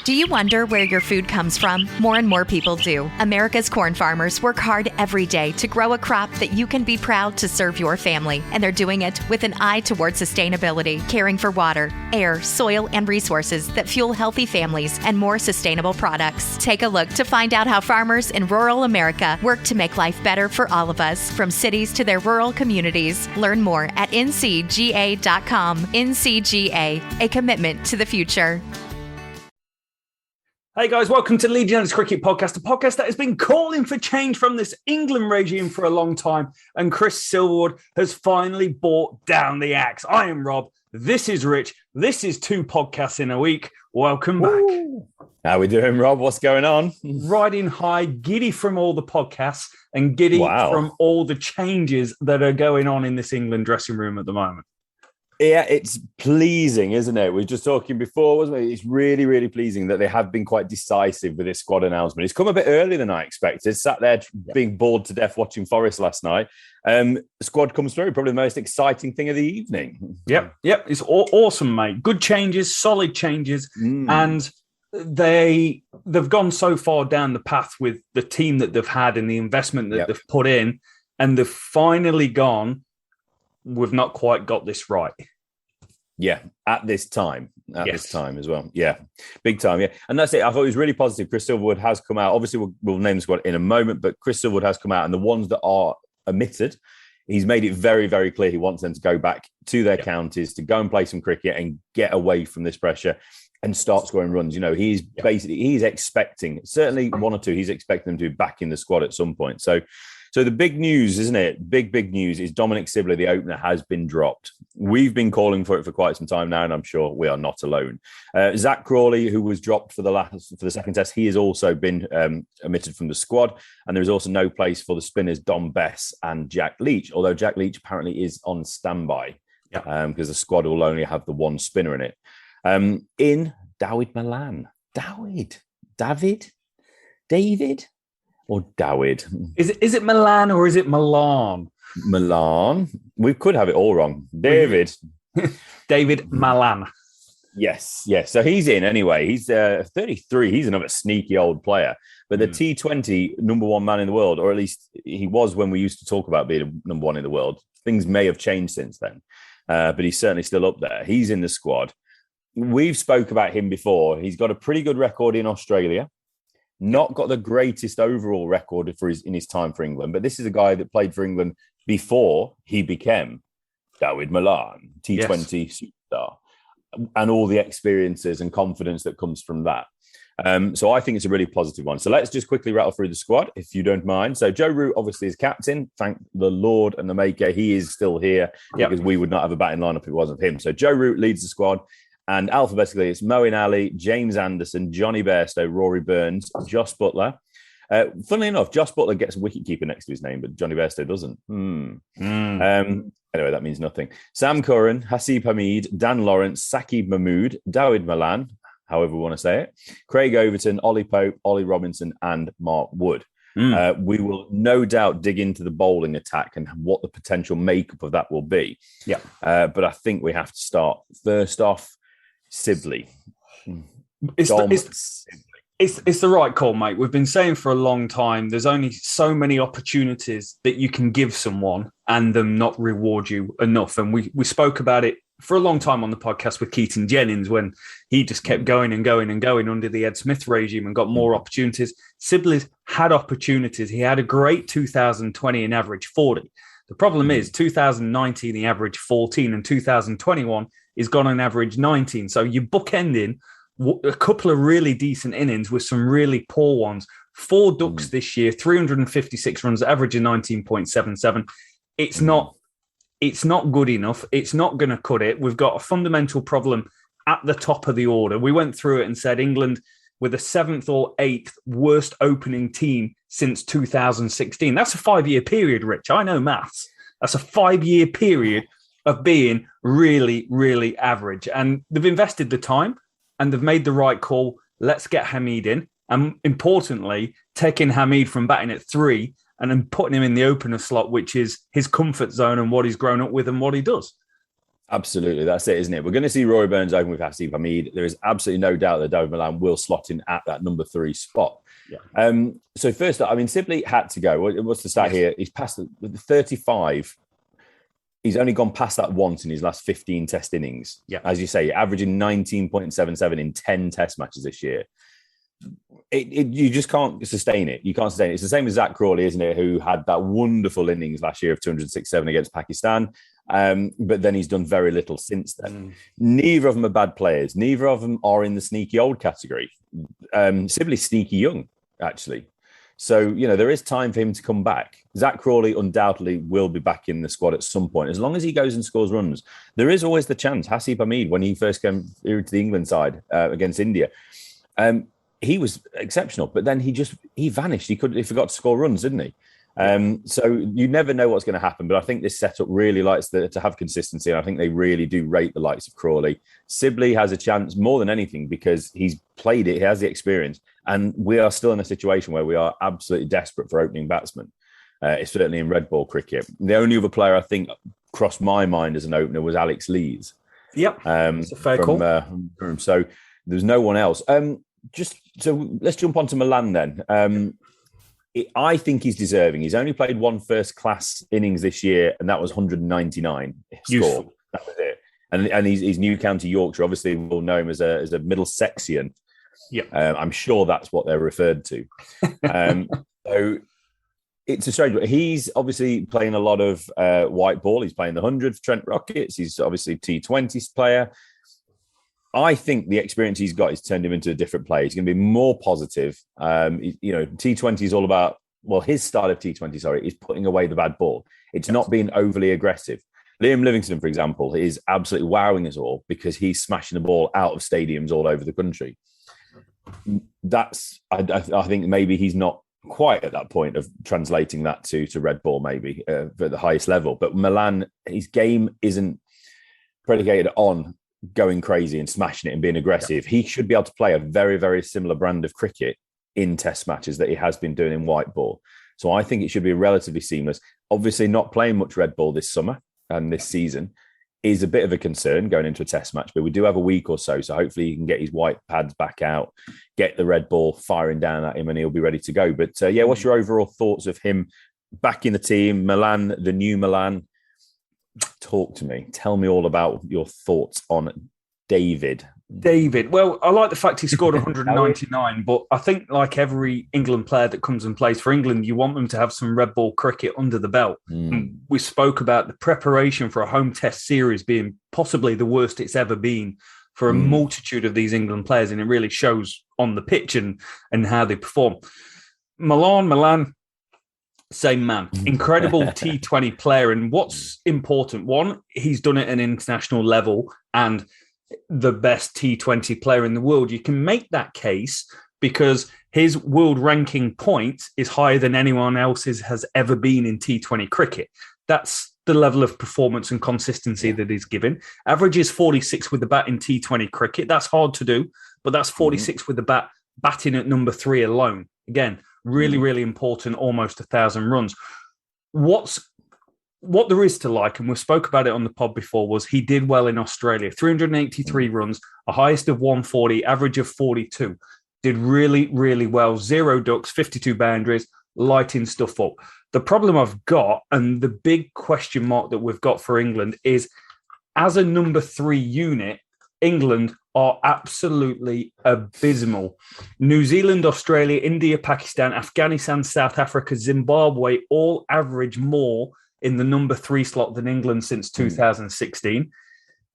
Do you wonder where your food comes from? More and more people do. America's corn farmers work hard every day to grow a crop that you can be proud to serve your family. And they're doing it with an eye toward sustainability, caring for water, air, soil, and resources that fuel healthy families and more sustainable products. Take a look to find out how farmers in rural America work to make life better for all of us, from cities to their rural communities. Learn more at ncga.com. NCGA, a commitment to the future. Hey guys, welcome to Legionnaires Cricket Podcast, a podcast that has been calling for change from this England regime for a long time, and Chris Silverwood has finally brought down the axe. I am Rob, this is Rich, this is 2 podcasts in a week. Welcome back. Ooh. How we doing, Rob? What's going on? Riding high, giddy from all the podcasts and giddy from all the changes that are going on in this England dressing room at the moment. Yeah, it's pleasing, isn't it? We were just talking before, wasn't it? It's really, really pleasing that they have been quite decisive with this squad announcement. It's come a bit earlier than I expected. Sat there being bored to death watching Forest last night. The squad comes through, probably the most exciting thing of the evening. Yep. It's awesome, mate. Good changes, solid changes. And they've gone so far down the path with the team that they've had and the investment that they've put in, and they've finally gone, we've not quite got this right. Yeah, at this time as well. Yeah, big time. Yeah, and that's it. I thought it was really positive. Chris Silverwood has come out. Obviously, we'll name the squad in a moment, but Chris Silverwood has come out, and the ones that are omitted, he's made it very, very clear he wants them to go back to their counties, to go and play some cricket and get away from this pressure and start scoring runs. You know, he's expecting, certainly 1 or 2, he's expecting them to be back in the squad at some point. So the big news, isn't it? Big news is Dominic Sibley, the opener, has been dropped. We've been calling for it for quite some time now, and I'm sure we are not alone. Zach Crawley, who was dropped for the second test, he has also been omitted from the squad, and there is also no place for the spinners Dom Bess and Jack Leach, although Jack Leach apparently is on standby because the squad will only have the 1 spinner in it. In David Malan. David? Or Dawid? Is it Milan or is it Milan? Milan. We could have it all wrong. David Malan. Yes. So he's in anyway. He's 33. He's another sneaky old player. But the T20 number 1 man in the world, or at least he was when we used to talk about being number 1 in the world. Things may have changed since then. But he's certainly still up there. He's in the squad. We've spoke about him before. He's got a pretty good record in Australia. Not got the greatest overall record in his time for England, but this is a guy that played for England before he became David Malan, T20 superstar, and all the experiences and confidence that comes from that. So I think it's a really positive one. So let's just quickly rattle through the squad, if you don't mind. So Joe Root obviously is captain. Thank the Lord and the Maker. He is still here because we would not have a batting lineup if it wasn't for him. So Joe Root leads the squad. And alphabetically, it's Moeen Ali, James Anderson, Johnny Bairstow, Rory Burns, Josh Butler. Funnily enough, Josh Butler gets a wicketkeeper next to his name, but Johnny Bairstow doesn't. Anyway, that means nothing. Sam Curran, Hasib Hamid, Dan Lawrence, Saqib Mahmood, Dawid Malan, however we want to say it, Craig Overton, Ollie Pope, Ollie Robinson, and Mark Wood. We will no doubt dig into the bowling attack and what the potential makeup of that will be. But I think we have to start first off. Sibley. It's the right call, mate. We've been saying for a long time, there's only so many opportunities that you can give someone and them not reward you enough. And we spoke about it for a long time on the podcast with Keaton Jennings when he just kept going and going and going under the Ed Smith regime and got more opportunities. Sibley's had opportunities. He had a great 2020 in average 40. The problem is 2019, he averaged 14, and 2021 is gone on average 19. So you're bookending a couple of really decent innings with some really poor ones. 4 ducks this year, 356 runs, averaging 19.77. It's not good enough. It's not going to cut it. We've got a fundamental problem at the top of the order. We went through it and said England with the 7th or 8th worst opening team since 2016. That's a 5-year period, Rich. I know maths. That's a 5-year period of being really, really average. And they've invested the time and they've made the right call. Let's get Hamid in. And importantly, taking Hamid from batting at 3 and then putting him in the opener slot, which is his comfort zone and what he's grown up with and what he does. Absolutely, that's it, isn't it? We're going to see Rory Burns open with Hasib Hamid. There is absolutely no doubt that David Milan will slot in at that number 3 spot. Yeah. So first, I mean, Sibley had to go. What's the stat here? He's passed the 35. He's only gone past that once in his last 15 test innings. Yeah. As you say, averaging 19.77 in 10 test matches this year. You just can't sustain it. You can't sustain it. It's the same as Zach Crawley, isn't it? Who had that wonderful innings last year of 206.7 against Pakistan. But then he's done very little since then. Neither of them are bad players. Neither of them are in the sneaky old category. Sibley's sneaky young, actually. So, there is time for him to come back. Zach Crawley undoubtedly will be back in the squad at some point. As long as he goes and scores runs, there is always the chance. Hasib Hamid, when he first came here to the England side against India, he was exceptional, but then he vanished. He forgot to score runs, didn't he? So you never know what's going to happen, but I think this setup really likes to have consistency. And I think they really do rate the likes of Crawley. Sibley has a chance more than anything because he's played it. He has the experience. And we are still in a situation where we are absolutely desperate for opening batsmen. It's certainly in red ball cricket. The only other player I think crossed my mind as an opener was Alex Lees. Yep. It's a fair call. So there's no one else. So let's jump on to Milan then. I think he's deserving. He's only played one first-class innings this year, and that was 199 score. That was it. And he's New County Yorkshire. Obviously, we'll know him as a Middlesexian. Yeah, I'm sure that's what they're referred to. So it's a strange one. He's obviously playing a lot of white ball. He's playing the 100 for Trent Rockets. He's obviously a T20 player. I think the experience he's got has turned him into a different player. He's going to be more positive. T20 is all about, his style of T20, is putting away the bad ball. It's not being overly aggressive. Liam Livingston, for example, is absolutely wowing us all because he's smashing the ball out of stadiums all over the country. I think maybe he's not quite at that point of translating that to red ball, maybe at the highest level. But Milan, his game isn't predicated on going crazy and smashing it and being aggressive. He should be able to play a very, very similar brand of cricket in test matches that he has been doing in white ball. So I think it should be relatively seamless. Obviously not playing much red ball this summer and this season is a bit of a concern going into a test match, but we do have a week or so. So hopefully he can get his white pads back out, get the red ball firing down at him and he'll be ready to go. But what's your overall thoughts of him back in the team, Milan, the new Milan? Talk to me. Tell me all about your thoughts on David. Well, I like the fact he scored 199, but I think like every England player that comes and plays for England, you want them to have some red ball cricket under the belt. And we spoke about the preparation for a home test series being possibly the worst it's ever been for a multitude of these England players, and it really shows on the pitch and how they perform. Milan, same man, incredible T20 player. And what's important, one, he's done it at an international level and the best T20 player in the world. You can make that case because his world ranking point is higher than anyone else's has ever been in T20 cricket. That's the level of performance and consistency that he's given. Average is 46 with the bat in T20 cricket. That's hard to do, but that's 46 with the bat, batting at number 3 alone. Again, really, really important, almost 1,000 runs. What there is to like, and we spoke about it on the pod before, was he did well in Australia. 383 runs, a highest of 140, average of 42. Did really, really well. 0 ducks, 52 boundaries, lighting stuff up. The problem I've got, and the big question mark that we've got for England, is as a number 3 unit, England are absolutely abysmal. New Zealand, Australia, India, Pakistan, Afghanistan, South Africa, Zimbabwe all average more in the number 3 slot than England since 2016.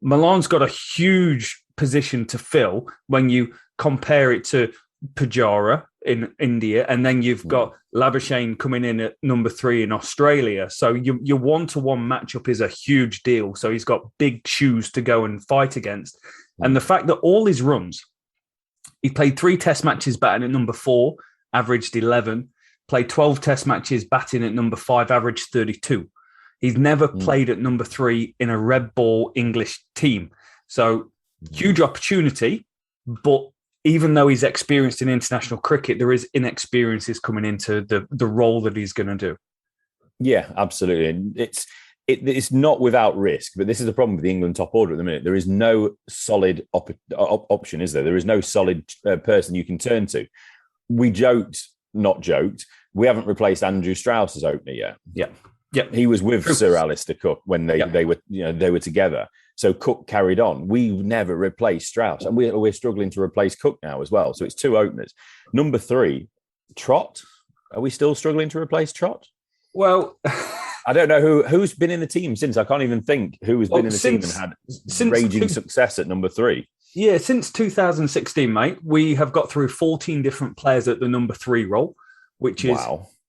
Milan's got a huge position to fill when you compare it to Pujara in India, and then you've got Labuschagne coming in at number 3 in Australia. So your one-to-one matchup is a huge deal. So he's got big shoes to go and fight against. And the fact that all his runs, he played 3 test matches batting at number 4, averaged 11, played 12 test matches batting at number 5, averaged 32. He's never played at number 3 in a red ball English team. So huge opportunity, but even though he's experienced in international cricket, there is inexperiences coming into the role that he's going to do. Yeah, absolutely. And it's not without risk, but this is the problem with the England top order at the minute. There is no solid option, is there? There is no solid person you can turn to. We not joked. We haven't replaced Andrew Strauss as opener yet. Yeah, he was with Sir Alistair Cook when they were together. So Cook carried on. We never replaced Strauss, and we're struggling to replace Cook now as well. So it's 2 openers. Number 3, Trott. Are we still struggling to replace Trott? Well, I don't know who's been in the team since. I can't even think who has been in the team and had raging success at number 3. Yeah, since 2016, mate, we have got through 14 different players at the number 3 role, which is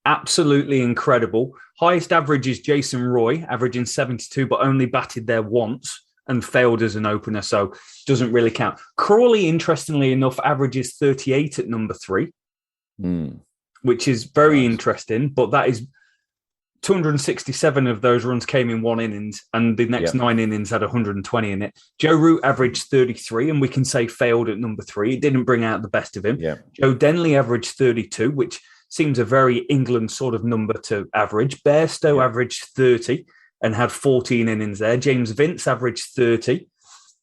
absolutely incredible. Highest average is Jason Roy, averaging 72, but only batted there once and failed as an opener, so doesn't really count. Crawley, interestingly enough, averages 38 at number 3, which is very interesting, but that is 267 of those runs came in 1 innings, and the next 9 innings had 120 in it. Joe Root averaged 33, and we can say failed at number 3. It didn't bring out the best of him. Yeah. Joe Denley averaged 32, which seems a very England sort of number to average. Bairstow averaged 30 and had 14 innings there. James Vince averaged 30.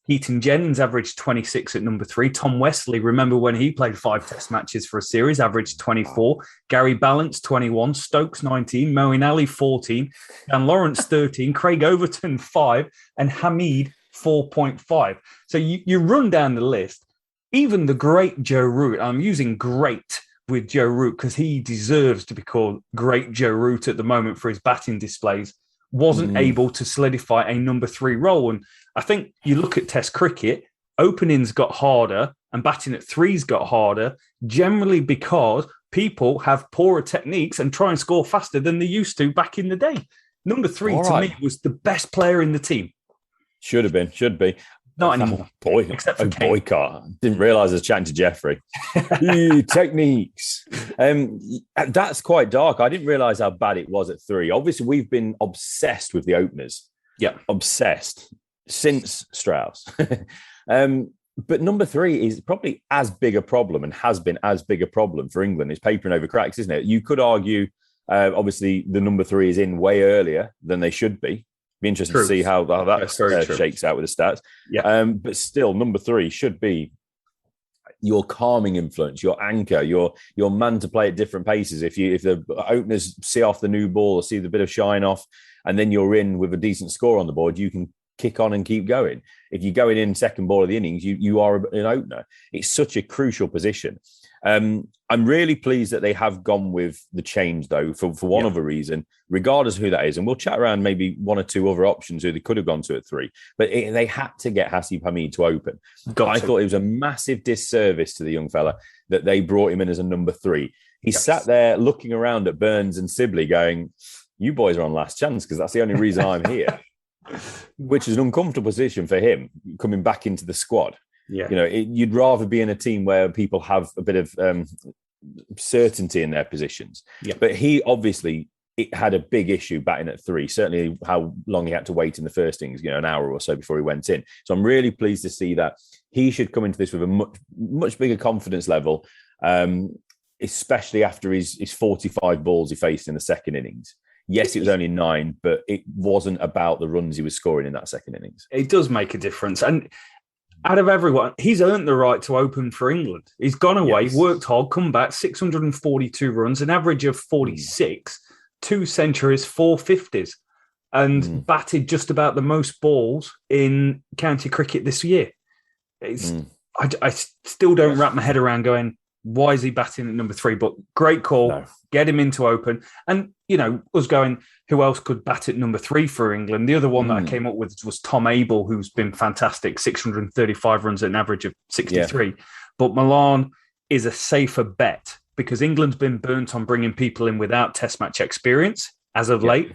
Heaton Jennings averaged 26 at number 3. Tom Wesley, remember when he played 5 test matches for a series, averaged 24. Gary Balance, 21. Stokes, 19. Moeen Ali, 14. Dan Lawrence, 13. Craig Overton, 5. And Hamid, 4.5. So you run down the list. Even the great Joe Root, I'm using great with Joe Root because he deserves to be called Great Joe Root at the moment for his batting displays, wasn't able to solidify a number 3 role. And I think you look at Test cricket, openings got harder and batting at 3's got harder, generally because people have poorer techniques and try and score faster than they used to back in the day. Number 3 me was the best player in the team. Should be. Not anymore. Except for boycott. Didn't realise I was chatting to Jeffrey. Techniques. That's quite dark. I didn't realise how bad it was at 3. Obviously, we've been obsessed with the openers. Yeah. Obsessed since Strauss. But number 3 is probably as big a problem and has been as big a problem for England. It's papering over cracks, isn't it? You could argue, obviously, the number 3 is in way earlier than they should be. Be interested to see how that shakes out with the stats. Yeah. But still, number 3 should be your calming influence, your anchor, your man to play at different paces. If the openers see off the new ball or see the bit of shine off, and then you're in with a decent score on the board, you can kick on and keep going. If you're going in second ball of the innings, you are an opener. It's such a crucial position. I'm really pleased that they have gone with the change, though, for one other reason, regardless of who that is. And we'll chat around maybe 1 or 2 other options who they could have gone to at 3. But they had to get Hasib Hamid to open. I thought it was a massive disservice to the young fella that they brought him in as a number 3. He sat there looking around at Burns and Sibley going, you boys are on last chance because that's the only reason I'm here, which is an uncomfortable position for him coming back into the squad. Yeah. You'd rather be in a team where people have a bit of certainty in their positions. Yeah. But he obviously had a big issue batting at 3, certainly how long he had to wait in the first innings, an hour or so before he went in. So I'm really pleased to see that he should come into this with a much bigger confidence level, especially after his 45 balls he faced in the second innings. Yes, it was only 9, but it wasn't about the runs he was scoring in that second innings. It does make a difference. And out of everyone, he's earned the right to open for England. He's gone away, worked hard, come back, 642 runs, an average of 46, 2 centuries, 4 50s, and batted just about the most balls in county cricket this year. I still don't wrap my head around going, why is he batting at number 3? But great call, get him into open. And, us going, who else could bat at number 3 for England? The other one that I came up with was Tom Abel, who's been fantastic, 635 runs at an average of 63. Yeah. But Milan is a safer bet because England's been burnt on bringing people in without test match experience as of late.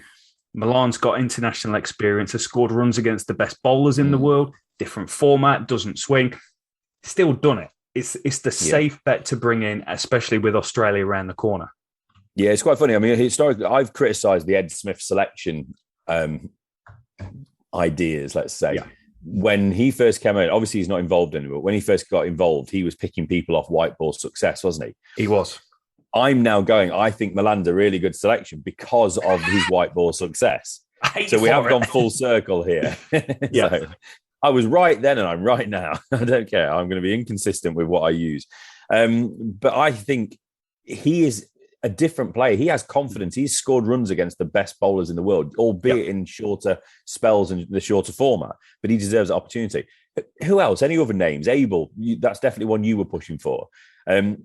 Milan's got international experience, has scored runs against the best bowlers in the world, different format, doesn't swing, still done it. It's the safe bet to bring in, especially with Australia around the corner. Yeah, it's quite funny. I mean, historically, I've criticised the Ed Smith selection ideas, let's say. Yeah. When he first came out, obviously he's not involved anymore. When he first got involved, he was picking people off white ball success, wasn't he? He was. I'm now going, I think Milan's a really good selection because of his white ball success. So we have gone full circle here. Yeah. So I was right then and I'm right now. I don't care. I'm going to be inconsistent with what I use. But I think he is a different player. He has confidence. He's scored runs against the best bowlers in the world, albeit in shorter spells and the shorter format, but he deserves the opportunity. Who else? Any other names? Abel, that's definitely one you were pushing for.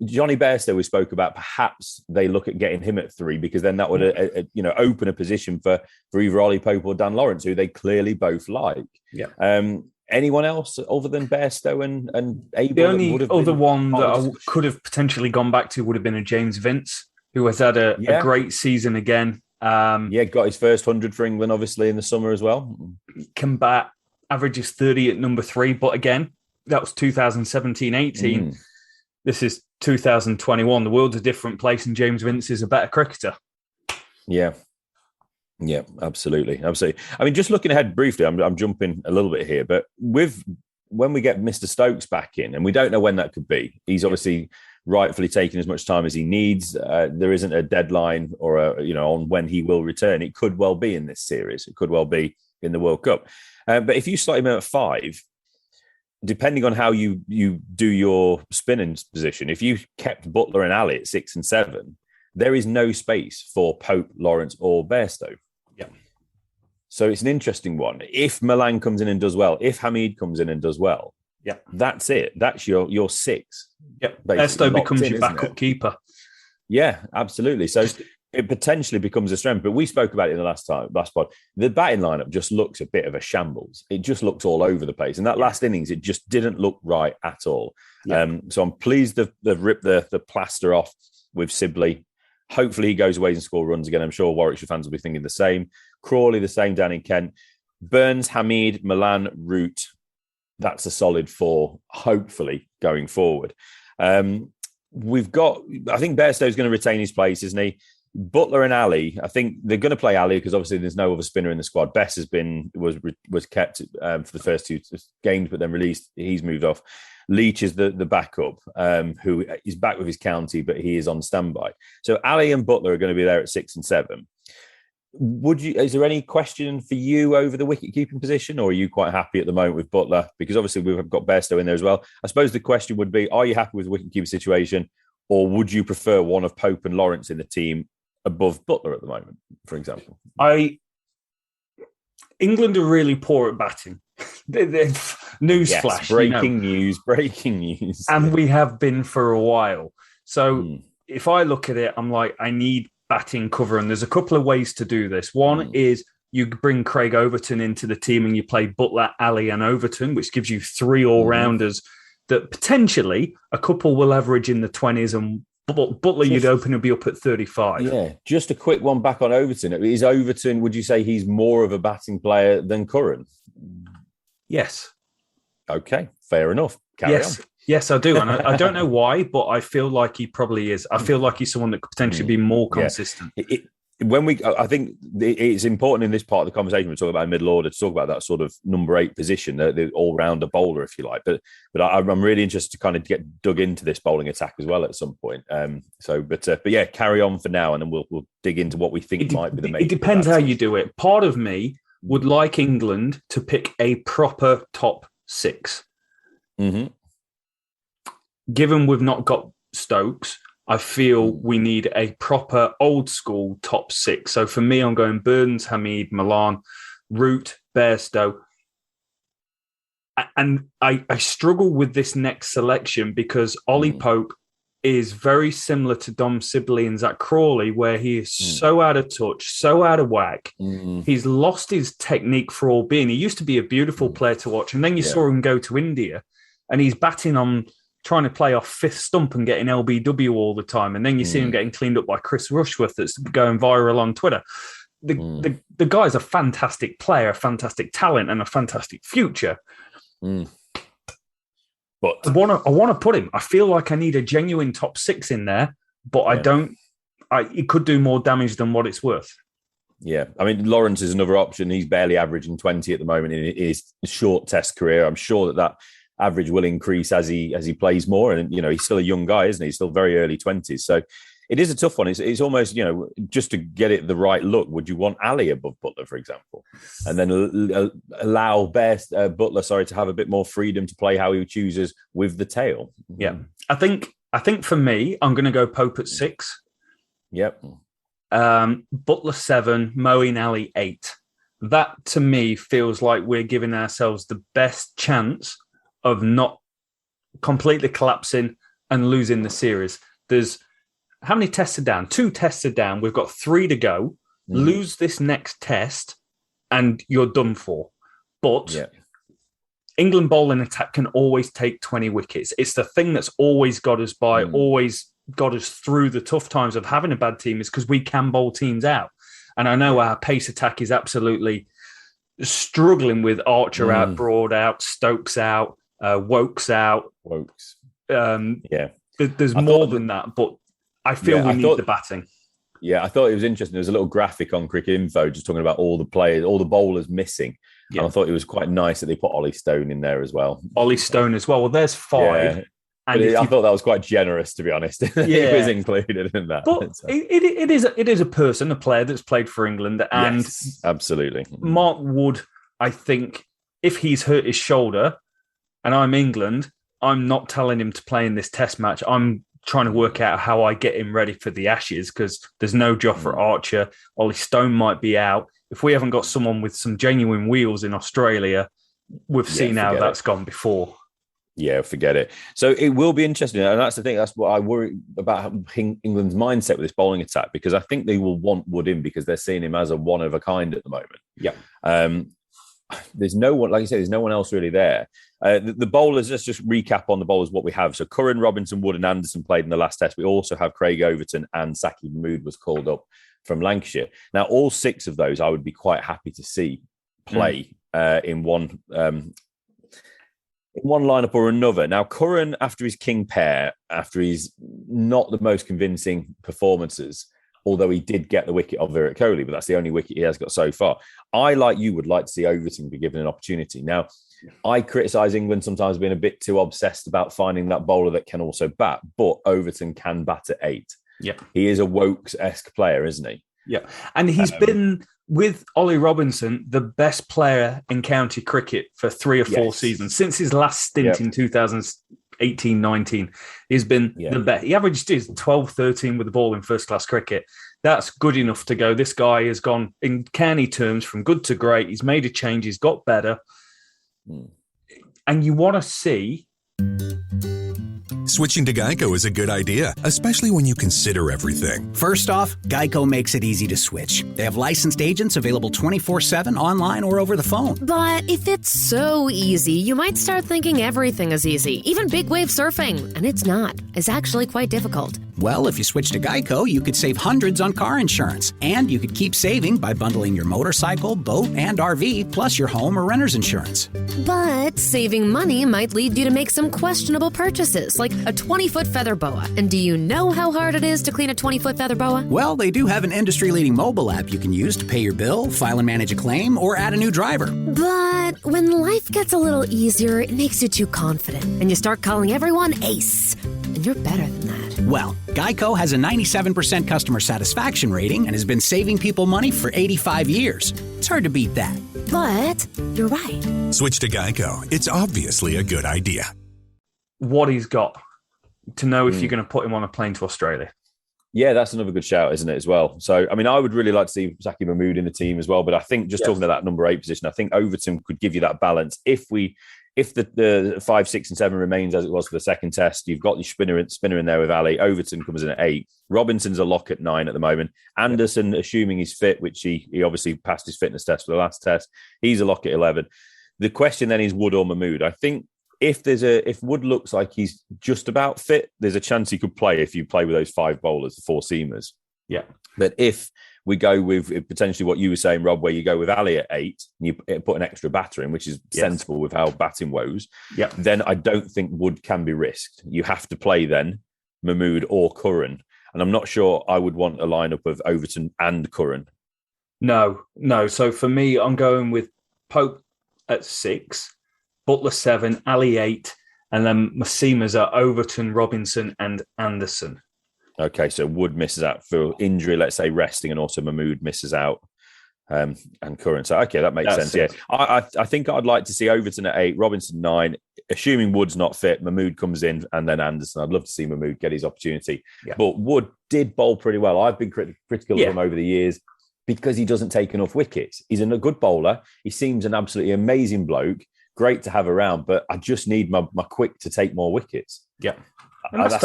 Johnny Bairstow, we spoke about, perhaps they look at getting him at 3 because then that would open a position for either Ollie Pope or Dan Lawrence, who they clearly both like. Yeah. Anyone else other than Bairstow and Abel? The only other one that I could have potentially gone back to would have been a James Vince, who has had a great season again. Got his first 100 for England, obviously, in the summer as well. Can bat, averages 30 at number 3. But again, that was 2017-18. This is 2021. The world's a different place, and James Vince is a better cricketer. Yeah, absolutely. I mean, just looking ahead briefly, I'm jumping a little bit here, but when we get Mr. Stokes back in, and we don't know when that could be, he's obviously rightfully taking as much time as he needs. There isn't a deadline or on when he will return. It could well be in this series. It could well be in the World Cup. But if you slot him at 5, depending on how you do your spinning position, if you kept Butler and Ali at 6 and 7, there is no space for Pope, Lawrence, or Bairstow. Yeah. So it's an interesting one. If Milan comes in and does well, if Hamid comes in and does well, that's it. That's your 6. Yeah, Bairstow becomes your backup keeper. Yeah, absolutely. So it potentially becomes a strength. But we spoke about it in the last pod. The batting lineup just looks a bit of a shambles. It just looked all over the place. And that last innings, it just didn't look right at all. Yeah. So I'm pleased they've ripped the plaster off with Sibley. Hopefully he goes away and score runs again. I'm sure Warwickshire fans will be thinking the same. Crawley, the same down in Kent. Burns, Hamid, Milan, Root. That's a solid 4, hopefully, going forward. I think Bairstow's going to retain his place, isn't he? Butler and Ali, I think they're going to play Ali because obviously there's no other spinner in the squad. Bess was kept for the first 2 games, but then released. He's moved off. Leach is the backup, who is back with his county, but he is on standby. So Ali and Butler are going to be there at 6 and 7. Is there any question for you over the wicket keeping position, or are you quite happy at the moment with Butler? Because obviously we've got Bairstow in there as well. I suppose the question would be, are you happy with the wicket keeping situation, or would you prefer one of Pope and Lawrence in the team above Butler at the moment, for example? England are really poor at batting. Newsflash. Yes, breaking news. And we have been for a while. So if I look at it, I'm like, I need batting cover. And there's a couple of ways to do this. One is you bring Craig Overton into the team and you play Butler, Ali and Overton, which gives you 3 all-rounders that potentially a couple will average in the 20s, and Butler you'd open and be up at 35. Yeah, just a quick one back on Overton. Is Overton, would you say he's more of a batting player than Curran? Yes. Okay, fair enough. Carry on. Yes, I do. And I don't know why, but I feel like he probably is. I feel like he's someone that could potentially be more consistent. I think it's important in this part of the conversation, we're talking about middle order, to talk about that sort of number 8 position, the all-rounder bowler, if you like. But I'm really interested to kind of get dug into this bowling attack as well at some point. But yeah, carry on for now, and then we'll dig into what we think might be the main. It depends how you do it. Part of me would like England to pick a proper top 6. Mm-hmm. Given we've not got Stokes, I feel we need a proper old school top 6. So for me, I'm going Burns, Hamid, Milan, Root, Bairstow. And I struggle with this next selection because Ollie Pope is very similar to Dom Sibley and Zach Crawley, where he is so out of touch, so out of whack. He's lost his technique for all being. He used to be a beautiful player to watch. And then you saw him go to India and he's batting on trying to play off 5th stump and getting LBW all the time. And then you see him getting cleaned up by Chris Rushworth that's going viral on Twitter. The guy's a fantastic player, a fantastic talent and a fantastic future. But I want to put him. I feel like I need a genuine top 6 in there, but I don't. He could do more damage than what it's worth. Yeah, I mean, Lawrence is another option. He's barely averaging 20 at the moment in his short Test career. I'm sure that average will increase as he plays more, and he's still a young guy, isn't he? He's still very early 20s. So It is a tough one. It's almost, just to get it the right look, would you want Ali above Butler, for example? And then allow Butler, to have a bit more freedom to play how he chooses with the tail. Yeah. I think for me, I'm going to go Pope at 6. Yep. Butler 7, Moeen Ali 8. That, to me, feels like we're giving ourselves the best chance of not completely collapsing and losing the series. There's how many tests are down? 2 tests are down. We've got 3 to go. Lose this next test and you're done for. But England bowling attack can always take 20 wickets. It's the thing that's always got us by, always got us through the tough times of having a bad team, is because we can bowl teams out. And I know our pace attack is absolutely struggling with Archer out, Broad out, Stokes out, Wokes out. There's more than that, but I feel we need the batting. Yeah, I thought it was interesting. There was a little graphic on Cricket Info just talking about all the players, all the bowlers missing. Yeah. And I thought it was quite nice that they put Ollie Stone in there as well. Ollie Stone as well. Well, there's 5. Yeah. And I thought that was quite generous, to be honest. He was included in that. But it is a person, a player that's played for England. And yes, absolutely. Mark Wood, I think, if he's hurt his shoulder and I'm England, I'm not telling him to play in this test match. I'm trying to work out how I get him ready for the Ashes, because there's no Jofra Archer. Ollie Stone might be out. If we haven't got someone with some genuine wheels in Australia, we've seen how that's gone before. Yeah, forget it. So it will be interesting. And that's the thing. That's what I worry about England's mindset with this bowling attack, because I think they will want Wood in because they're seeing him as a one of a kind at the moment. Yeah. There's no one, like you said, there's no one else really there. The bowlers, let's just recap on the bowlers what we have. So Curran, Robinson, Wood and Anderson played in the last test. We also have Craig Overton and Saki Mahmood was called up from Lancashire. Now, all 6 of those I would be quite happy to see play in one lineup or another. Now, Curran, after his king pair, after his not the most convincing performances, although he did get the wicket of Virat Kohli, but that's the only wicket he has got so far. I, like you, would like to see Overton be given an opportunity. Now, I criticise England sometimes being a bit too obsessed about finding that bowler that can also bat, but Overton can bat at 8. Yeah. He is a Wokes-esque player, isn't he? Yeah. And he's been, with Ollie Robinson, the best player in county cricket for 3 or 4 seasons. Since his last stint in 2018-19, he's been the best. He averaged 12-13 with the ball in first-class cricket. That's good enough to go. This guy has gone, in county terms, from good to great. He's made a change. He's got better. And you want to see... Switching to Geico is a good idea, especially when you consider everything. First off, Geico makes it easy to switch. They have licensed agents available 24/7 online or over the phone. But if it's so easy, you might start thinking everything is easy, even big wave surfing. And it's not. It's actually quite difficult. Well, if you switch to Geico, you could save hundreds on car insurance. And you could keep saving by bundling your motorcycle, boat, and RV, plus your home or renter's insurance. But saving money might lead you to make some questionable purchases, like a 20-foot feather boa. And do you know how hard it is to clean a 20-foot feather boa? Well, they do have an industry-leading mobile app you can use to pay your bill, file and manage a claim, or add a new driver. But when life gets a little easier, it makes you too confident, and you start calling everyone Ace. And you're better than that. Well, Geico has a 97% customer satisfaction rating and has been saving people money for 85 years. It's hard to beat that. But you're right. Switch to Geico. It's obviously a good idea. What he's got to know if you're going to put him on a plane to Australia. Yeah, that's another good shout, isn't it, as well? So, I mean, I would really like to see Saki Mahmood in the team as well, but I think just talking about that number 8 position, I think Overton could give you that balance. If the 5, 6 and 7 remains as it was for the second test, you've got your spinner in there with Ali. Overton comes in at 8. Robinson's a lock at 9 at the moment. Anderson, assuming he's fit, which he obviously passed his fitness test for the last test, he's a lock at 11. The question then is Wood or Mahmood. I think if Wood looks like he's just about fit, there's a chance he could play if you play with those 5 bowlers, the 4 seamers. Yeah. But if we go with potentially what you were saying, Rob, where you go with Ali at 8 and you put an extra batter in, which is sensible with how batting woes, then I don't think Wood can be risked. You have to play then Mahmood or Curran. And I'm not sure I would want a lineup of Overton and Curran. No. So for me, I'm going with Pope at 6, Butler 7, Ali 8, and then my seamers are Overton, Robinson and Anderson. Okay, so Wood misses out for injury, let's say resting, and also Mahmood misses out. And Curran. So, okay, that makes sense. It. Yeah. I think I'd like to see Overton at 8, Robinson 9, assuming Wood's not fit, Mahmood comes in, and then Anderson. I'd love to see Mahmood get his opportunity. Yeah. But Wood did bowl pretty well. I've been critical of him over the years because he doesn't take enough wickets. He's a good bowler. He seems an absolutely amazing bloke. Great to have around, but I just need my quick to take more wickets. Yeah. That's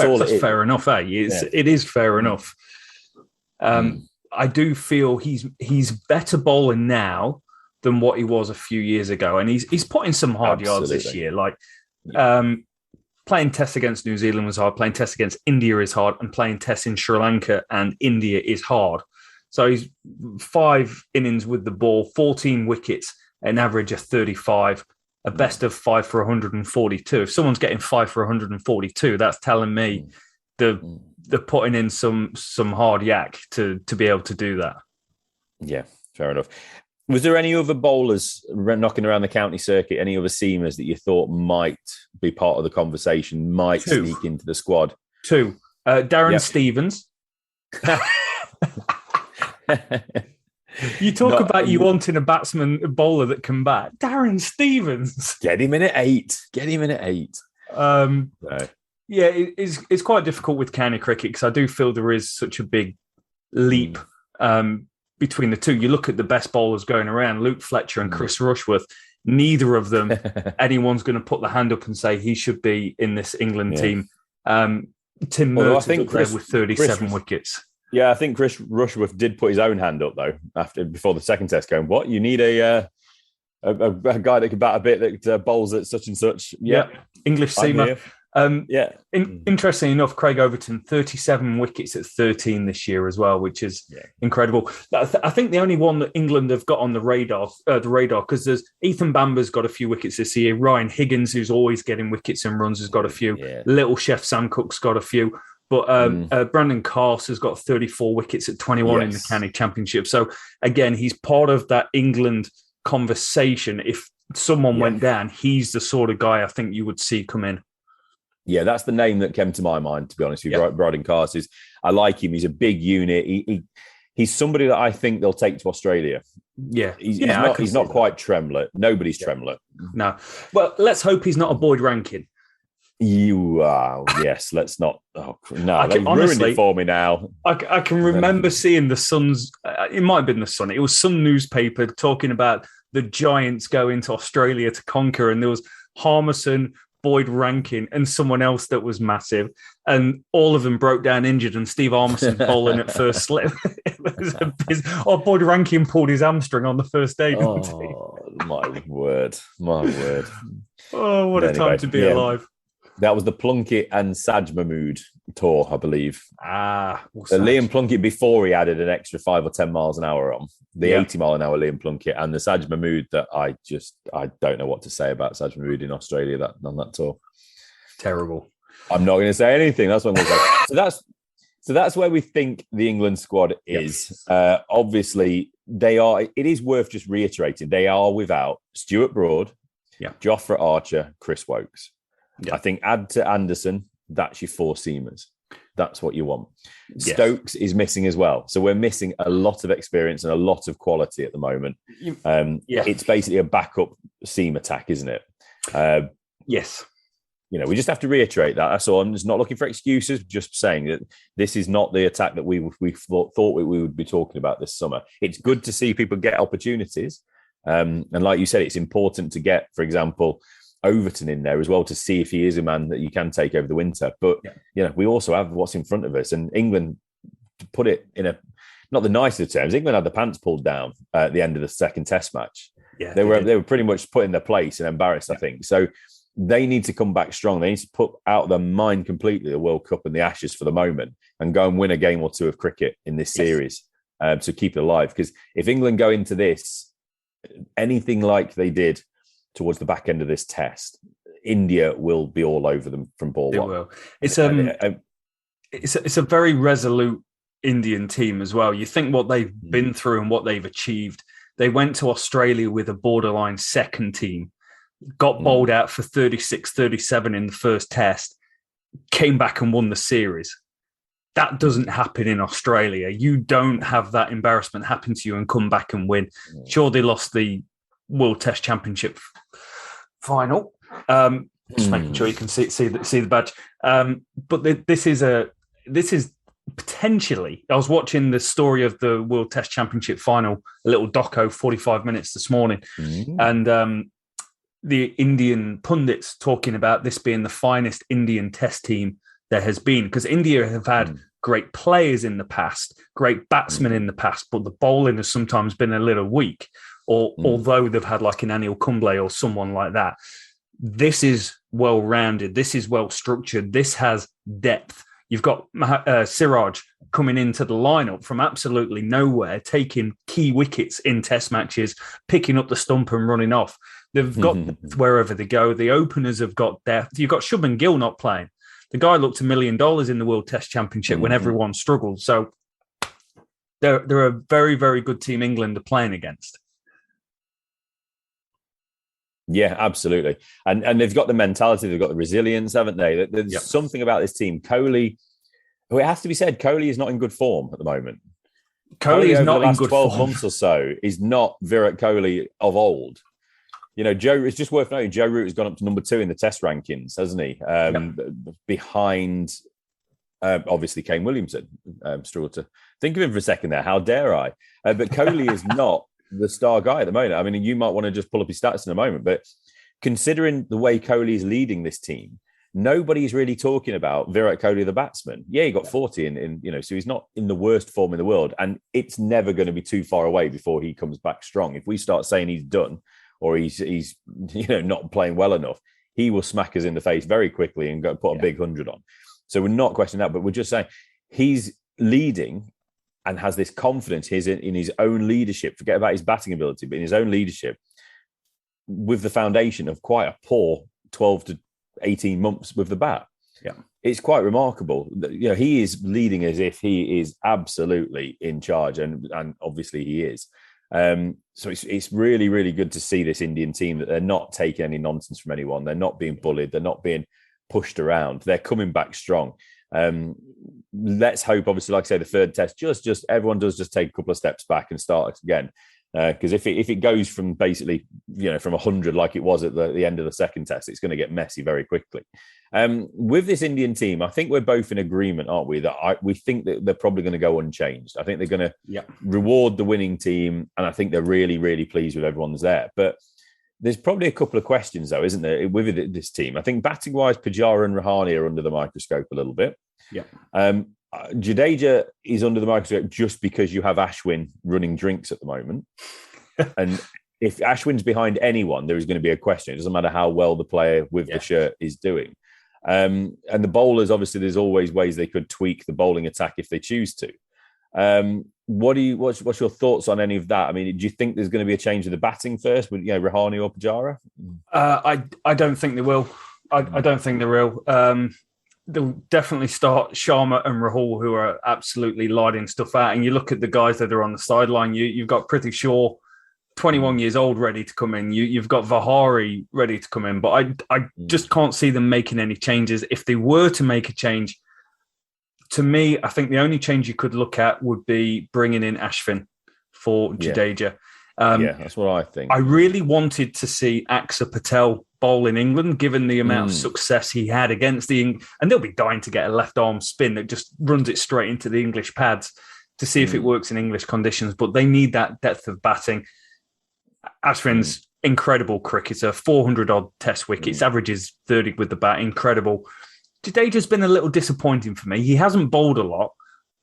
fair enough, eh? It is fair enough. I do feel he's better bowling now than what he was a few years ago, and he's putting some hard yards this year. Like playing tests against New Zealand was hard, playing tests against India is hard, and playing tests in Sri Lanka and India is hard. So he's 5 innings with the ball, 14 wickets, an average of 35, a best of 5 for 142. If someone's getting 5 for 142, that's telling me they're putting in some hard yak to be able to do that. Yeah, fair enough. Was there any other bowlers knocking around the county circuit, any other seamers that you thought might be part of the conversation, might sneak into the squad? 2. Darren Stevens. You talk about you wanting a bowler that can bat. Darren Stevens. Get him in at 8. No. Yeah, it's quite difficult with county cricket because I do feel there is such a big leap between the two. You look at the best bowlers going around, Luke Fletcher and Chris Rushworth. Neither of them, anyone's going to put the hand up and say he should be in this England team. Tim Merton up there with 37 wickets. Yeah, I think Chris Rushworth did put his own hand up though before the second test, going, "What? You need a guy that can bat a bit that bowls at such and such." Yeah, English seamer. Interestingly enough, Craig Overton, 37 wickets at 13 this year as well, which is incredible. I think the only one that England have got on the radar, because there's Ethan Bamber's got a few wickets this year. Ryan Higgins, who's always getting wickets and runs, has got a few. Yeah. Little Chef Sam Cook's got a few. But Brandon Carse has got 34 wickets at 21 in the county championship. So, again, he's part of that England conversation. If someone went down, he's the sort of guy I think you would see come in. Yeah, that's the name that came to my mind, to be honest with you. Brandon Carse I like him. He's a big unit. He's somebody that I think they'll take to Australia. Yeah. He's not quite Tremlett. Nobody's Tremlett. No. Well, let's hope he's not a Boyd Rankin. You are, yes. Let's not. Oh no, they've ruined it for me now. I can remember seeing the Sun's. It might have been the Sun. It was some newspaper talking about the Giants going to Australia to conquer, and there was Harmison, Boyd Rankin, and someone else that was massive, and all of them broke down injured, and Steve Armisen bowling at first slip. Boyd Rankin pulled his hamstring on the first day. My word. Oh, what a time to be alive. That was the Plunkett and Saj Mahmood tour, I believe. The Liam Plunkett before he added an extra 5 or 10 miles an hour on. The 80 mile an hour Liam Plunkett, and the Saj Mahmood that I don't know what to say about Saj Mahmood in Australia on that tour. Terrible. I'm not going to say anything. That's what I'm going to say. So that's where we think the England squad is. Obviously, they are. It is worth just reiterating. They are without Stuart Broad, Jofra Archer, Chris Wokes. Yeah. I think add to Anderson, that's your 4 seamers. That's what you want. Yes. Stokes is missing as well. So we're missing a lot of experience and a lot of quality at the moment. It's basically a backup seam attack, isn't it? Yes. We just have to reiterate that. That's all. I'm just not looking for excuses, just saying that this is not the attack that we thought we would be talking about this summer. It's good to see people get opportunities. And like you said, it's important to get, for example, Overton in there as well to see if he is a man that you can take over the winter. But we also have what's in front of us, and England, to put it in not the nicest terms, England had the pants pulled down at the end of the second Test match. Yeah, they were pretty much put in their place and embarrassed. I think so. They need to come back strong. They need to put out of their mind completely the World Cup and the Ashes for the moment, and go and win a game or two of cricket in this series to keep it alive. Because if England go into this anything like they did towards the back end of this test, India will be all over them from ball one. Will. It's a very resolute Indian team as well. You think what they've been through and what they've achieved. They went to Australia with a borderline second team, got bowled out for 36-37 in the first test, came back and won the series. That doesn't happen in Australia. You don't have that embarrassment happen to you and come back and win. Sure, they lost the World Test Championship final. Just making sure you can see the badge. But this is potentially. I was watching the story of the World Test Championship final, a little doco, 45 minutes this morning, and the Indian pundits talking about this being the finest Indian Test team there has been, because India have had great players in the past, great batsmen in the past, but the bowling has sometimes been a little weak, or although they've had like an Anil Kumble or someone like that. This is well-rounded. This is well-structured. This has depth. You've got Siraj coming into the lineup from absolutely nowhere, taking key wickets in Test matches, picking up the stump and running off. They've got depth wherever they go. The openers have got depth. You've got Shubman Gill not playing. The guy looked $1 million in the World Test Championship when everyone struggled. So they're a very, very good team England are playing against. Yeah, absolutely. And they've got the mentality, they've got the resilience, haven't they? There's something about this team. Kohli, who it has to be said, Kohli is not in good form at the moment. Kohli is not in good form. 12 months or so is not Virat Kohli of old. You know, it's just worth noting, Joe Root has gone up to number 2 in the Test rankings, hasn't he? Behind, obviously, Kane Williamson. Struggled to think of him for a second there. How dare I? But Kohli is not the star guy at the moment. I mean, you might want to just pull up his stats in a moment, but considering the way Kohli is leading this team, nobody's really talking about Virat Kohli, the batsman. Yeah, he got 40 in so he's not in the worst form in the world, and it's never going to be too far away before he comes back strong. If we start saying he's done, or he's not playing well enough, he will smack us in the face very quickly and go put a big 100 on. So we're not questioning that, but we're just saying he's leading and has this confidence in his own leadership. Forget about his batting ability, but in his own leadership, with the foundation of quite a poor 12 to 18 months with the bat. Yeah, it's quite remarkable. You know, he is leading as if he is absolutely in charge, and obviously he is. So it's really, really good to see this Indian team that they're not taking any nonsense from anyone. They're not being bullied. They're not being pushed around. They're coming back strong. Let's hope, obviously, like I say, the third test, just everyone does just take a couple of steps back and start again. Because if it goes from basically, from 100 like it was at the end of the second test, it's going to get messy very quickly. With this Indian team, I think we're both in agreement, aren't we? That we think that they're probably going to go unchanged. I think they're going to reward the winning team, and I think they're really, really pleased with everyone's there. But there's probably a couple of questions, though, isn't there, with this team? I think batting-wise, Pujara and Rahane are under the microscope a little bit. Yeah. Jadeja is under the microscope just because you have Ashwin running drinks at the moment. And if Ashwin's behind anyone, there is going to be a question. It doesn't matter how well the player with the shirt is doing. And the bowlers, obviously, there's always ways they could tweak the bowling attack if they choose to. What's your thoughts on any of that? I mean, do you think there's going to be a change of the batting first with Rahane or Pujara? I don't think they will. I don't think they will. They'll definitely start Sharma and Rahul, who are absolutely lighting stuff out. And you look at the guys that are on the sideline. You've got Prithvi Shaw, 21 years old, ready to come in. You've got Vihari ready to come in. But I just can't see them making any changes. If they were to make a change, to me, I think the only change you could look at would be bringing in Ashwin for Jadeja. That's what I think. I really wanted to see Axar Patel bowl in England, given the amount of success he had against and they'll be dying to get a left arm spin that just runs it straight into the English pads to see if it works in English conditions. But they need that depth of batting. Ashwin's incredible cricketer, 400 odd Test wickets, averages 30 with the bat, incredible. Jadeja's been a little disappointing for me. He hasn't bowled a lot,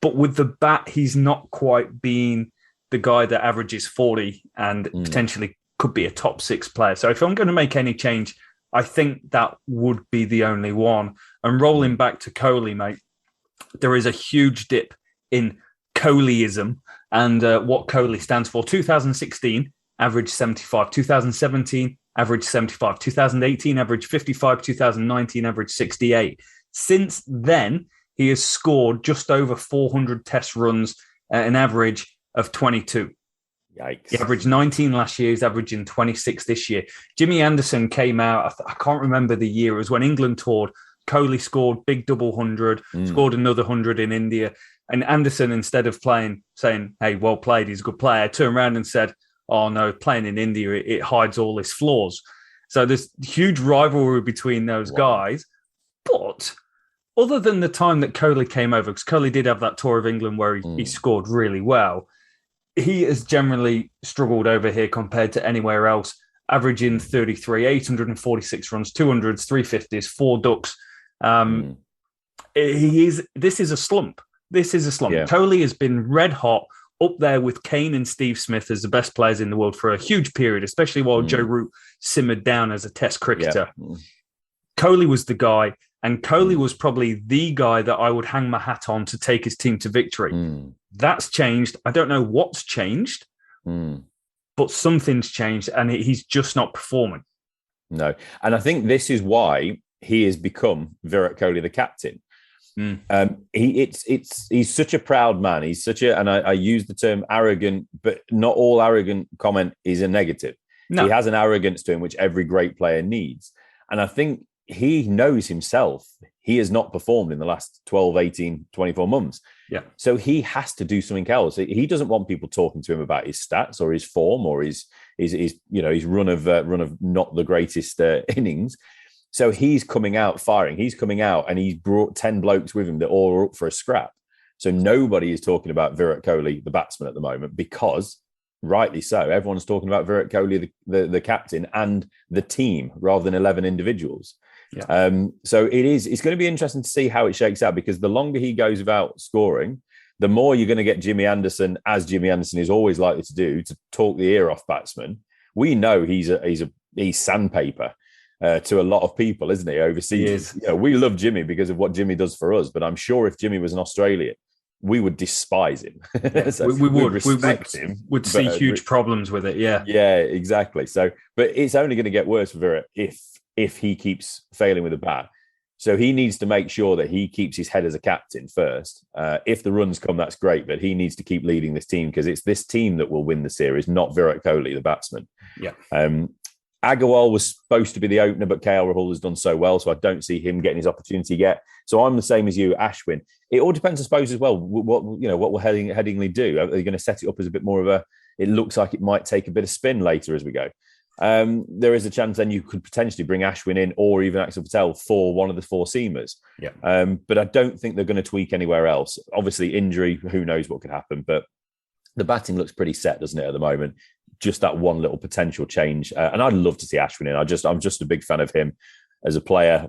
but with the bat, he's not quite been the guy that averages 40 and potentially could be a top 6 player. So if I'm going to make any change, I think that would be the only one. And rolling back to Kohli, mate, there is a huge dip in Kohliism and what Kohli stands for. 2016, average 75. 2017, average 75. 2018, average 55. 2019, average 68. Since then, he has scored just over 400 Test runs at an average of 22. Yikes. He averaged 19 last year. He's averaging 26 this year. Jimmy Anderson came out, I can't remember the year. It was when England toured Kohli scored big double 100, scored another 100 in India. And Anderson, instead of saying, hey, well played, he's a good player, turned around and said, oh no, playing in India, it hides all his flaws. So there's huge rivalry between those guys. But other than the time that Kohli came over, because Kohli did have that tour of England where he scored really well, he has generally struggled over here compared to anywhere else, averaging 33, 846 runs, 200s, 350s, 4 ducks. This is a slump. This is a slump. Yeah. Kohli has been red hot, up there with Kane and Steve Smith as the best players in the world for a huge period, especially while Joe Root simmered down as a test cricketer. Yeah. Kohli was the guy, and Kohli was probably the guy that I would hang my hat on to take his team to victory. That's changed. I don't know what's changed, but something's changed, and he's just not performing. No. And I think this is why he has become Virat Kohli, the captain. He's such a proud man. He's such a, and I use the term arrogant, but not all arrogant comment is a negative. No. He has an arrogance to him, which every great player needs. And I think he knows himself. He has not performed in the last 12, 18, 24 months. Yeah. So he has to do something else. He doesn't want people talking to him about his stats or his form or his run of not the greatest innings. So he's coming out firing. He's coming out and he's brought 10 blokes with him that all are up for a scrap. So nobody is talking about Virat Kohli, the batsman, at the moment, because rightly so, everyone's talking about Virat Kohli, the captain, and the team rather than 11 individuals. Yeah. So it's going to be interesting to see how it shakes out, because the longer he goes without scoring, the more you're going to get Jimmy Anderson, as Jimmy Anderson is always likely to do, to talk the ear off batsmen. We know he's sandpaper. To a lot of people, isn't he, overseas? We love Jimmy because of what Jimmy does for us, but I'm sure if Jimmy was an Australian, we would despise him. So we would respect him. Would see huge problems with it, yeah. Yeah, exactly. So, but it's only going to get worse for Virat if he keeps failing with the bat. So he needs to make sure that he keeps his head as a captain first. If the runs come, that's great, but he needs to keep leading this team, because it's this team that will win the series, not Virat Kohli, the batsman. Yeah. Agarwal was supposed to be the opener, but KL Rahul has done so well, so I don't see him getting his opportunity yet. So I'm the same as you, Ashwin. It all depends, I suppose, as well. What will Headingley do? Are they going to set it up as a bit more of a? It looks like it might take a bit of spin later as we go. There is a chance then you could potentially bring Ashwin in, or even Axel Patel for one of the 4 seamers. Yeah. But I don't think they're going to tweak anywhere else. Obviously, injury, who knows what could happen, but the batting looks pretty set, doesn't it, at the moment? Just that one little potential change. And I'd love to see Ashwin in. I'm just a big fan of him as a player,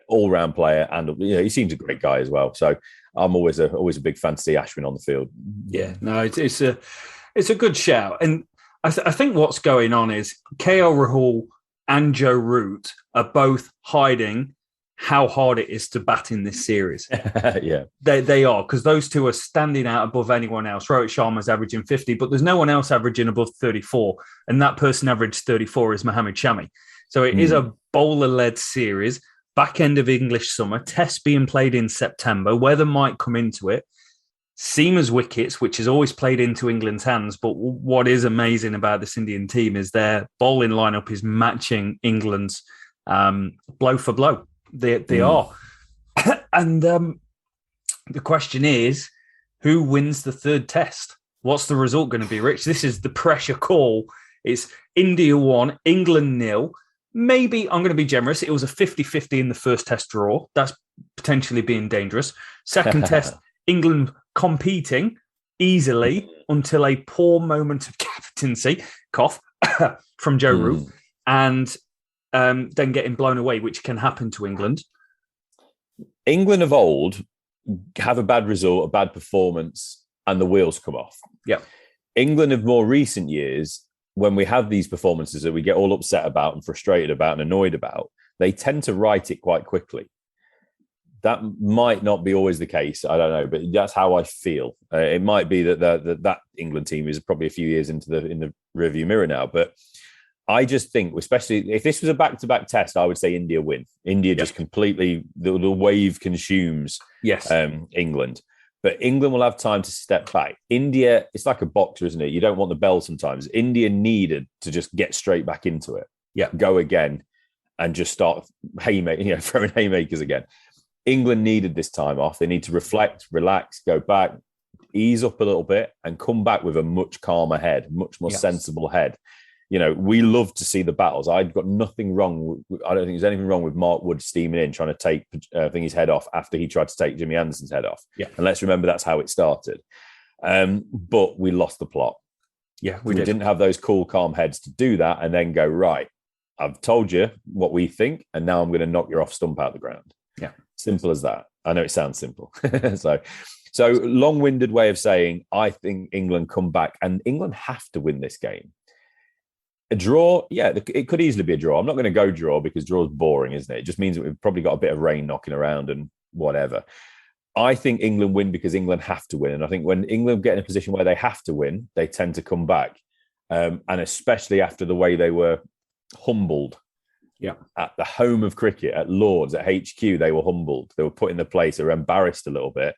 all-round player. And he seems a great guy as well. So I'm always a big fan to see Ashwin on the field. Yeah, no, it's a good shout. And I think what's going on is KL Rahul and Joe Root are both hiding how hard it is to bat in this series. Yeah. They are, because those two are standing out above anyone else. Rohit Sharma's averaging 50, but there's no one else averaging above 34. And that person averaged 34 is Mohammad Shami. So it is a bowler-led series, back end of English summer, tests being played in September, weather might come into it. Seamers wickets, which has always played into England's hands. But what is amazing about this Indian team is their bowling lineup is matching England's blow for blow. They are. And the question is, who wins the third test? What's the result going to be, Rich? This is the pressure call. It's India 1, England 0. Maybe, I'm going to be generous, it was a 50-50 in the first test draw. That's potentially being dangerous. Second test, England competing easily until a poor moment of captaincy, cough, from Joe Root. And then getting blown away, which can happen to England. England of old have a bad result, a bad performance, and the wheels come off. Yeah. England of more recent years, when we have these performances that we get all upset about and frustrated about and annoyed about, they tend to right it quite quickly. That might not be always the case. I don't know, but that's how I feel. It might be that England team is probably a few years in the rearview mirror now, but I just think, especially if this was a back-to-back test, I would say India win. India just completely, the wave consumes England. But England will have time to step back. India, it's like a boxer, isn't it? You don't want the bell sometimes. India needed to just get straight back into it. Yeah. Go again. and just start throwing haymakers again. England needed this time off. They need to reflect, relax, go back, ease up a little bit, and come back with a much calmer head, much more sensible head. We love to see the battles. I've got nothing wrong. I don't think there's anything wrong with Mark Wood steaming in, trying to take his head off after he tried to take Jimmy Anderson's head off. Yeah. And let's remember that's how it started. But we lost the plot. Yeah, we didn't have those cool, calm heads to do that and then go, right, I've told you what we think, and now I'm going to knock your off stump out the ground. Yeah. Simple as that. I know it sounds simple. So long-winded way of saying, I think England come back, and England have to win this game. A draw, yeah, it could easily be a draw. I'm not going to go draw because draw's boring, isn't it? It just means that we've probably got a bit of rain knocking around and whatever. I think England win because England have to win. And I think when England get in a position where they have to win, they tend to come back. And especially after the way they were humbled at the home of cricket, at Lords, at HQ, they were humbled. They were put in the place, they were embarrassed a little bit.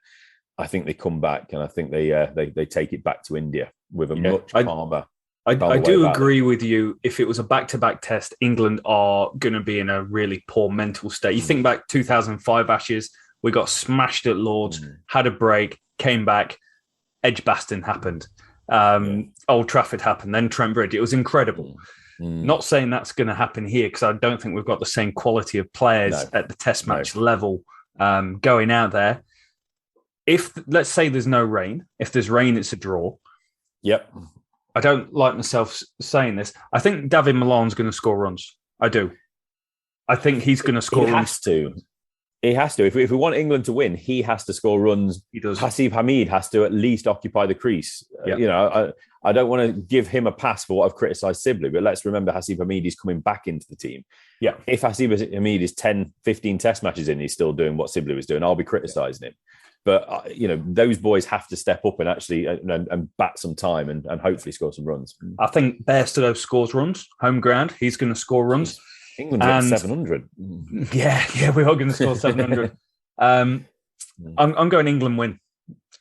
I think they come back, and I think they take it back to India with a much calmer. I do agree with you. If it was a back-to-back test, England are going to be in a really poor mental state. You think back 2005 Ashes, we got smashed at Lords, had a break, came back, Edgbaston happened, Old Trafford happened, then Trent Bridge. It was incredible. Not saying that's going to happen here because I don't think we've got the same quality of players at the test match level going out there. If, let's say there's no rain, if there's rain, it's a draw. Yep. I don't like myself saying this. I think David Milan's going to score runs. I do. I think he's going to score runs. He has to. If we want England to win, he has to score runs. He does. Hasib Hamid has to at least occupy the crease. Yep. I don't want to give him a pass for what I've criticised Sibley, but let's remember Hasib Hamid is coming back into the team. Yeah. If Hasib Hamid is 10, 15 test matches in, he's still doing what Sibley was doing, I'll be criticising him. But, those boys have to step up and actually and bat some time and hopefully score some runs. I think Bairstow scores runs, home ground. He's going to score runs. England's at 700. Yeah, we are going to score 700. I'm going England win.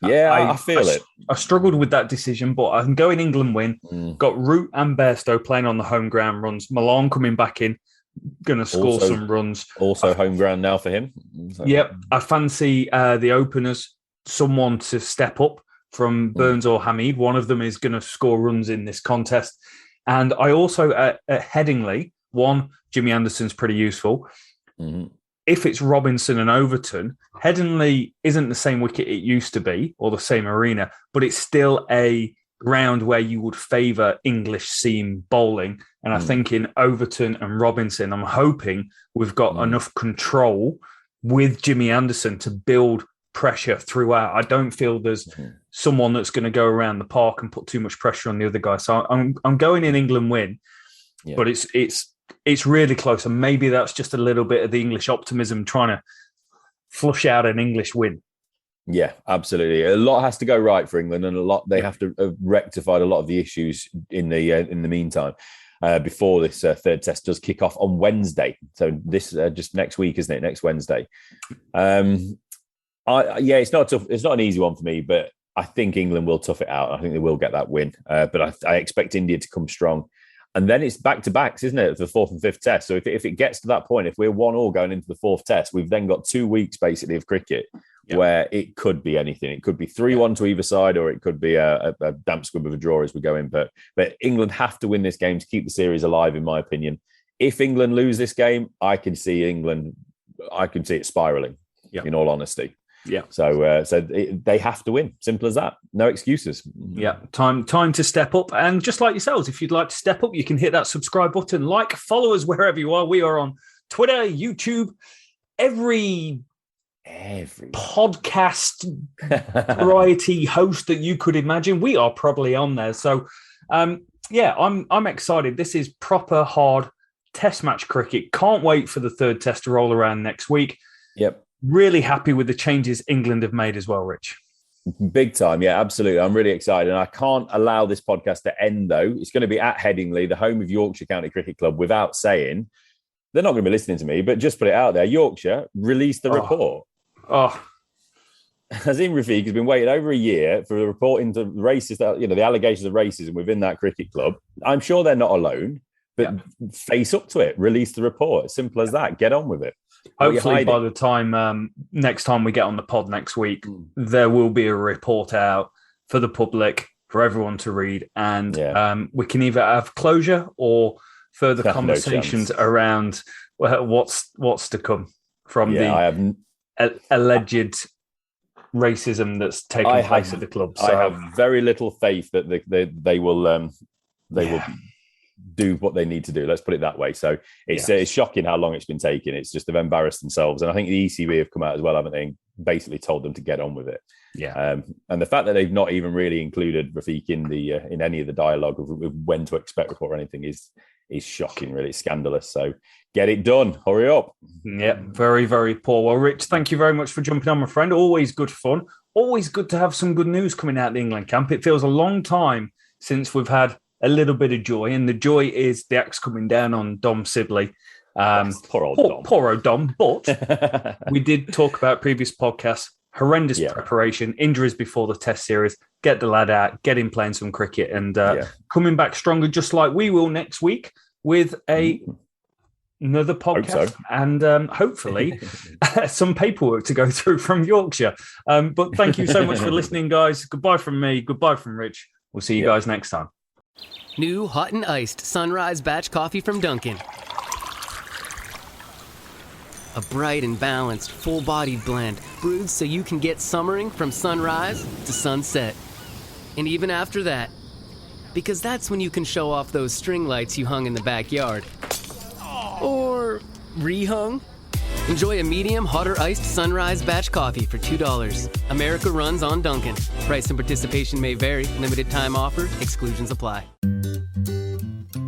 Yeah, I feel it. I struggled with that decision, but I'm going England win. Got Root and Bairstow playing on the home ground runs. Milan coming back in. Going to score some runs. Also home ground now for him. Yep. I fancy the openers, someone to step up from Burns or Hamid. One of them is going to score runs in this contest. And I also, at Headingley, Jimmy Anderson's pretty useful. If it's Robinson and Overton, Headingley isn't the same wicket it used to be or the same arena, but it's still a ground where you would favour English seam bowling. And I think in Overton and Robinson, I'm hoping we've got enough control with Jimmy Anderson to build pressure throughout. I don't feel there's someone that's going to go around the park and put too much pressure on the other guy. So I'm going in England win, but it's really close. And maybe that's just a little bit of the English optimism trying to flush out an English win. Yeah, absolutely. A lot has to go right for England, and they have to have rectified a lot of the issues in the meantime before this third test does kick off on Wednesday. So this just next week, isn't it? Next Wednesday. It's not tough. It's not an easy one for me, but I think England will tough it out. I think they will get that win. But I expect India to come strong. And then it's back-to-backs, isn't it, for the fourth and fifth test? So if it gets to that point, if we're 1-1 going into the fourth test, we've then got 2 weeks, basically, of cricket where it could be anything. It could be 3-1 to either side, or it could be a damp squib of a draw as we go in. But England have to win this game to keep the series alive, in my opinion. If England lose this game, I can see it spiralling, in all honesty. Yeah. So they have to win. Simple as that. No excuses. Yeah. Time to step up. And just like yourselves, if you'd like to step up, you can hit that subscribe button. Follow us wherever you are. We are on Twitter, YouTube, every podcast variety host that you could imagine. We are probably on there. So I'm excited. This is proper hard test match cricket. Can't wait for the third test to roll around next week. Yep. Really happy with the changes England have made as well, Rich. Big time. Yeah, absolutely. I'm really excited. And I can't allow this podcast to end, though. It's going to be at Headingley, the home of Yorkshire County Cricket Club, without saying, they're not going to be listening to me, but just put it out there. Yorkshire released the report. Azim Rafiq has been waiting over a year for the report into racist, the allegations of racism within that cricket club. I'm sure they're not alone. But face up to it, release the report. Simple as that. Get on with it. Hopefully by the time next time we get on the pod next week, there will be a report out for the public, for everyone to read. And we can either have closure or further conversations around what's to come from the alleged racism that's taking place at the club. So I have very little faith that they will do what they need to do. Let's put it that way. So it's shocking how long it's been taking. It's just they've embarrassed themselves, and I think the ECB have come out as well, haven't they? Basically told them to get on with it. Yeah. And the fact that they've not even really included Rafiq in any of the dialogue of when to expect report or anything is shocking. Really, it's scandalous. So get it done. Hurry up. Yeah, very, very poor. Well, Rich, thank you very much for jumping on, my friend. Always good fun. Always good to have some good news coming out of the England camp. It feels a long time since we've had a little bit of joy, and the joy is the axe coming down on Dom Sibley. Poor old Dom. But we did talk about previous podcasts, horrendous preparation, injuries before the test series, get the lad out, get him playing some cricket, and coming back stronger, just like we will next week with another podcast and hopefully some paperwork to go through from Yorkshire. But thank you so much for listening, guys. Goodbye from me. Goodbye from Rich. We'll see you guys next time. New hot and iced Sunrise Batch Coffee from Dunkin'. A bright and balanced, full-bodied blend brewed so you can get summering from sunrise to sunset. And even after that, because that's when you can show off those string lights you hung in the backyard. Or rehung. Enjoy a medium, hotter iced Sunrise Batch Coffee for $2. America runs on Dunkin'. Price and participation may vary. Limited time offer. Exclusions apply.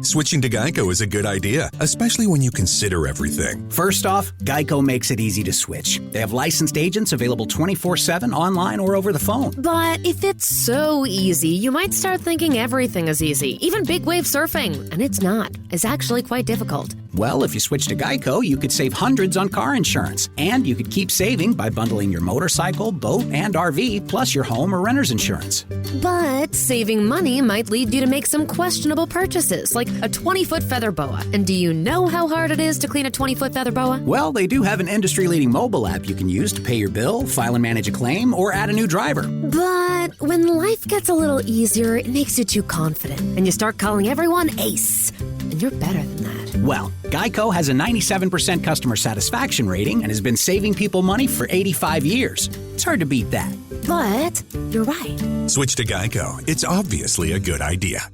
Switching to Geico is a good idea, especially when you consider everything. First off, Geico makes it easy to switch. They have licensed agents available 24/7 online or over the phone. But if it's so easy, you might start thinking everything is easy, even big wave surfing. And it's not. It's actually quite difficult. Well, if you switch to Geico, you could save hundreds on car insurance. And you could keep saving by bundling your motorcycle, boat, and RV, plus your home or renter's insurance. But saving money might lead you to make some questionable purchases, like a 20-foot feather boa. And do you know how hard it is to clean a 20-foot feather boa? Well, they do have an industry-leading mobile app you can use to pay your bill, file and manage a claim, or add a new driver. But when life gets a little easier, it makes you too confident, and you start calling everyone Ace. And you're better than that. Well, Geico has a 97% customer satisfaction rating and has been saving people money for 85 years. It's hard to beat that. But you're right. Switch to Geico. It's obviously a good idea.